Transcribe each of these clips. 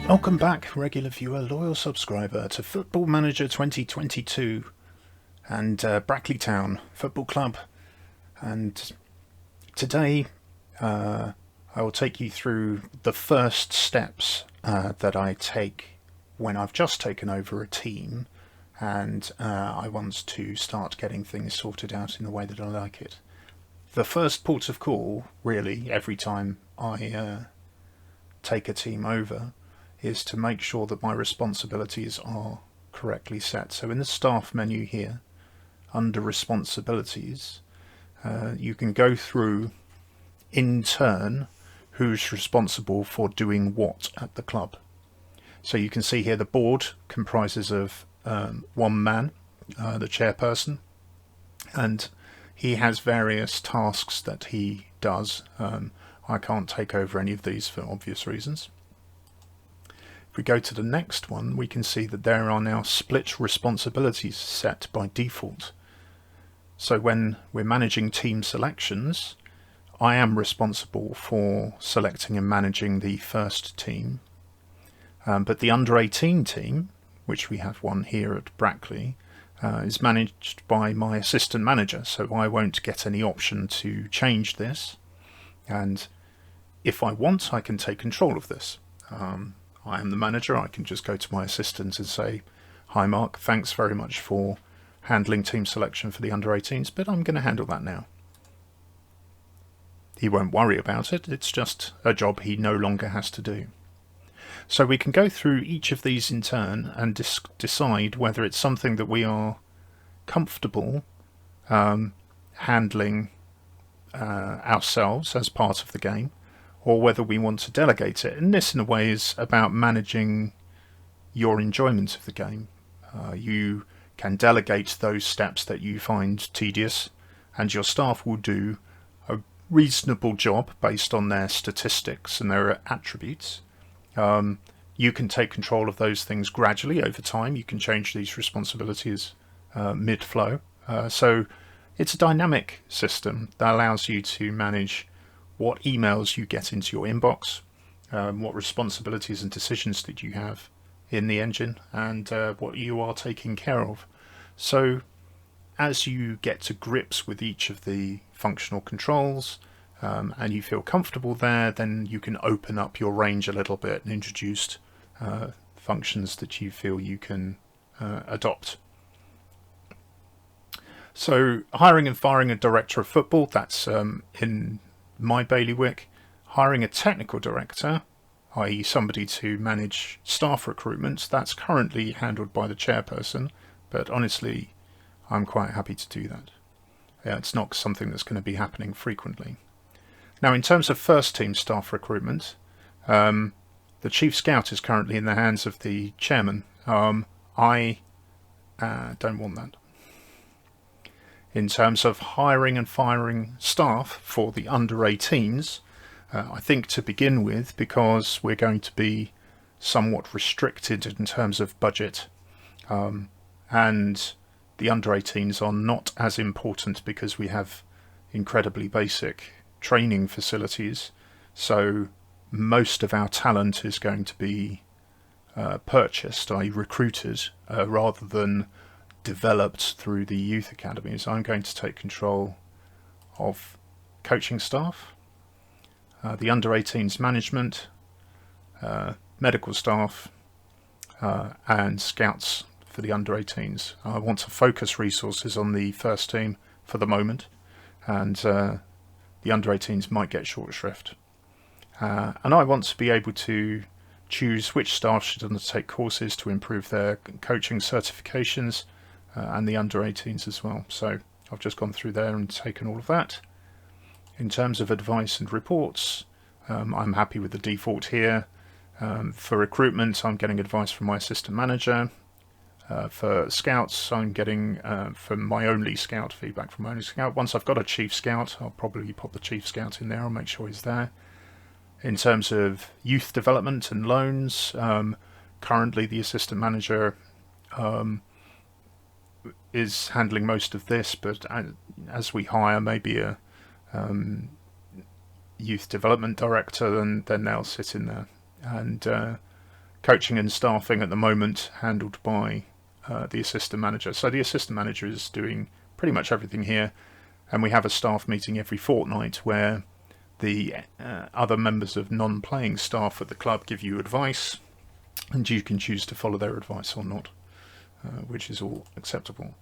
Welcome back, regular viewer, loyal subscriber, to Football Manager 2022 and Brackley Town Football Club. And today I will take you through the first steps that I take when I've just taken over a team and I want to start getting things sorted out in the way that I like it. The first port of call, really, every time I take a team over, is to make sure that my responsibilities are correctly set. So in the staff menu here, under responsibilities, you can go through in turn who's responsible for doing what at the club. So you can see here the board comprises of one man, the chairperson, and he has various tasks that he does. I can't take over any of these for obvious reasons. If we go to the next one, we can see that there are now split responsibilities set by default. So when we're managing team selections, I am responsible for selecting and managing the first team. But the under 18 team, which we have one here at Brackley, is managed by my assistant manager, so I won't get any option to change this. And if I want, I can take control of this. I am the manager. I can just go to my assistant and say, "Hi Mark, thanks very much for handling team selection for the under 18s, but I'm going to handle that now." He won't worry about it. It's just a job he no longer has to do. So we can go through each of these in turn and decide whether it's something that we are comfortable handling ourselves as part of the game, or whether we want to delegate it. And this, in a way, is about managing your enjoyment of the game. You can delegate those steps that you find tedious, and your staff will do a reasonable job based on their statistics and their attributes. You can take control of those things gradually over time. You can change these responsibilities mid-flow. So it's a dynamic system that allows you to manage what emails you get into your inbox, what responsibilities and decisions that you have in the engine, and what you are taking care of. So as you get to grips with each of the functional controls and you feel comfortable there, then you can open up your range a little bit and introduce functions that you feel you can adopt. So hiring and firing a director of football, that's in my bailiwick. Hiring a technical director, i.e. somebody to manage staff recruitment, that's currently handled by the chairperson, but honestly I'm quite happy to do that. It's not something that's going to be happening frequently. Now, in terms of first team staff recruitment, the chief scout is currently in the hands of the chairman. I don't want that. In terms of hiring and firing staff for the under 18s, I think to begin with, because we're going to be somewhat restricted in terms of budget, and the under 18s are not as important because we have incredibly basic training facilities, so most of our talent is going to be purchased, i.e. recruited, rather than developed through the youth academies. I'm going to take control of coaching staff, the under 18s management, medical staff, and scouts for the under 18s. I want to focus resources on the first team for the moment, and the under 18s might get short shrift. And I want to be able to choose which staff should undertake courses to improve their coaching certifications, and the under 18s as well. So I've just gone through there and taken all of that. In terms of advice and reports, I'm happy with the default here. For recruitment, I'm getting advice from my assistant manager. For scouts, I'm getting from my only scout, feedback from my only scout. Once I've got a chief scout, I'll probably pop the chief scout in there. I'll make sure he's there. In terms of youth development and loans, currently the assistant manager is handling most of this, but as we hire maybe a youth development director, then they'll sit in there. And Coaching and staffing at the moment handled by the assistant manager. So the assistant manager is doing pretty much everything here, and we have a staff meeting every fortnight where the other members of non-playing staff at the club give you advice, and you can choose to follow their advice or not, which is all acceptable.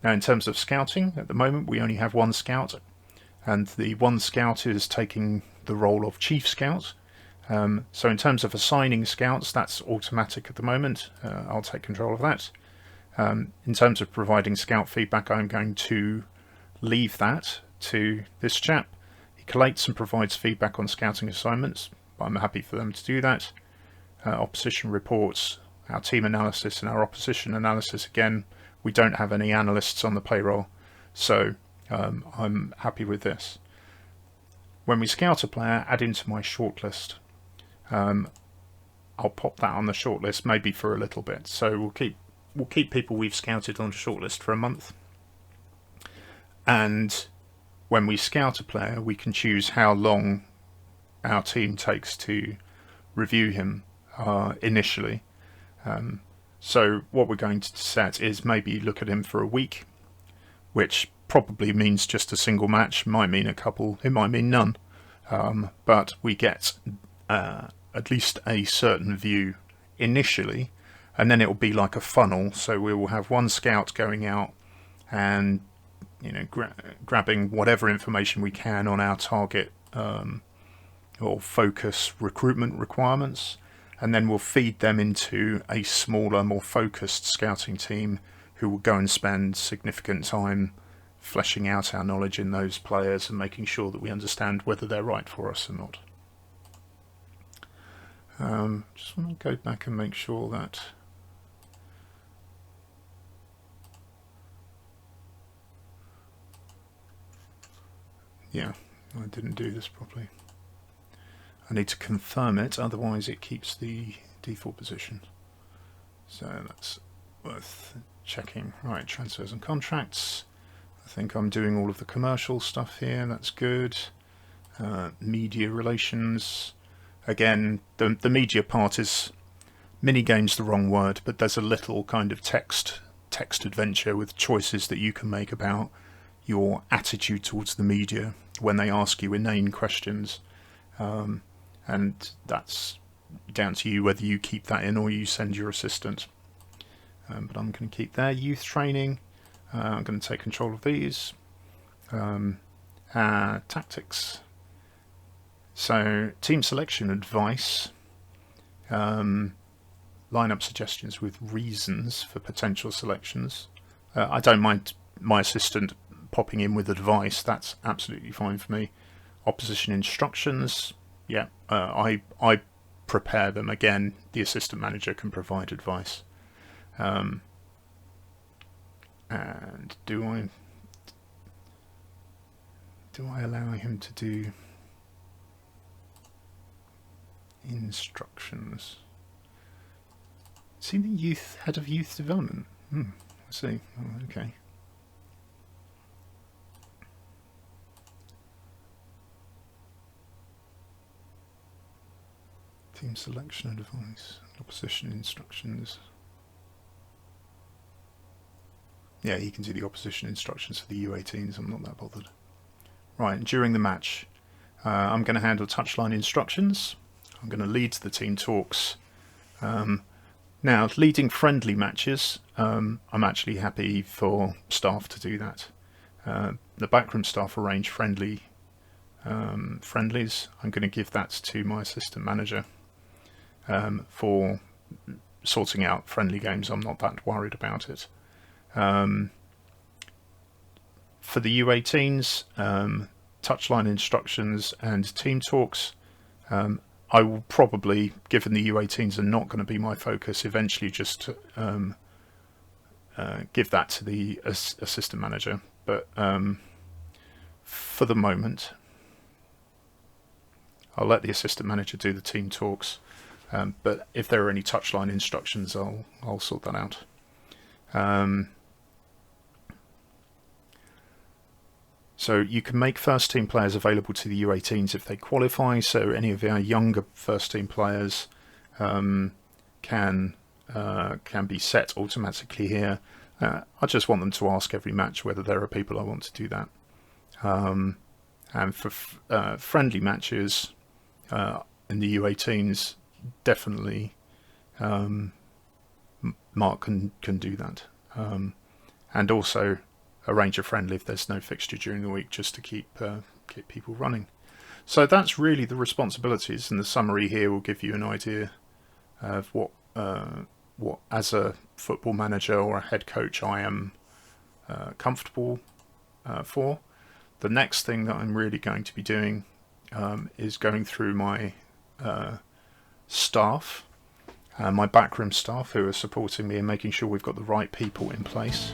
Now, in terms of scouting, at the moment we only have one scout, and the one scout is taking the role of chief scout. So in terms of assigning scouts, that's automatic at the moment. I'll take control of that. In terms of providing scout feedback, I'm going to leave that to this chap. He collates and provides feedback on scouting assignments. I'm happy for them to do that. Opposition reports, our team analysis and our opposition analysis. Again, we don't have any analysts on the payroll, so I'm happy with this. When we scout a player, add into my shortlist. I'll pop that on the shortlist maybe for a little bit. So we'll keep people we've scouted on the shortlist for a month. And when we scout a player, we can choose how long our team takes to review him initially. So what we're going to set is maybe look at him for a week, which probably means just a single match. Might mean a couple, it might mean none, but we get at least a certain view initially, and then it will be like a funnel. So we will have one scout going out and grabbing whatever information we can on our target or focus recruitment requirements, and then we'll feed them into a smaller, more focused scouting team who will go and spend significant time fleshing out our knowledge in those players and making sure that we understand whether they're right for us or not. Just want to go back and make sure that I didn't do this properly. I need to confirm it, otherwise it keeps the default position. So that's worth checking. Right, transfers and contracts. I think I'm doing all of the commercial stuff here, that's good. Media relations. Again, the media part is, mini-game's the wrong word, but there's a little kind of text adventure with choices that you can make about your attitude towards the media when they ask you inane questions. And that's down to you whether you keep that in or you send your assistant. But I'm going to keep there. Youth training. I'm going to take control of these. Tactics. So team selection advice. Lineup suggestions with reasons for potential selections. I don't mind my assistant popping in with advice. That's absolutely fine for me. Opposition instructions. Yeah, I prepare them. Again, the assistant manager can provide advice. And do I allow him to do instructions? Is he the head of youth development? I see. Oh, okay. Team selection advice, opposition instructions. Yeah, he can do the opposition instructions for the U18s. I'm not that bothered. Right, during the match, I'm going to handle touchline instructions. I'm going to lead the team talks. Now, leading friendly matches, I'm actually happy for staff to do that. The backroom staff arrange friendlies. I'm going to give that to my assistant manager for sorting out friendly games. I'm not that worried about it. For the U18s, touchline instructions and team talks, I will probably, given the U18s are not going to be my focus, eventually just give that to the assistant manager. But for the moment, I'll let the assistant manager do the team talks. But if there are any touchline instructions, I'll sort that out. So you can make first team players available to the U18s if they qualify. So any of our younger first team players can can be set automatically here. I just want them to ask every match whether there are people I want to do that. And for friendly matches in the U18s, definitely Mark can do that. And also arrange a friendly if there's no fixture during the week, just to keep people running. So that's really the responsibilities, and the summary here will give you an idea of what as a football manager or a head coach I am comfortable for. The next thing that I'm really going to be doing is going through my staff, my backroom staff who are supporting me and making sure we've got the right people in place.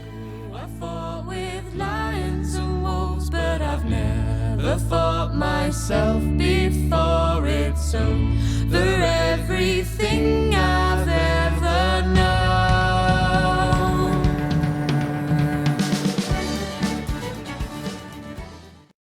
I fought with lions and wolves, but I've never fought myself before.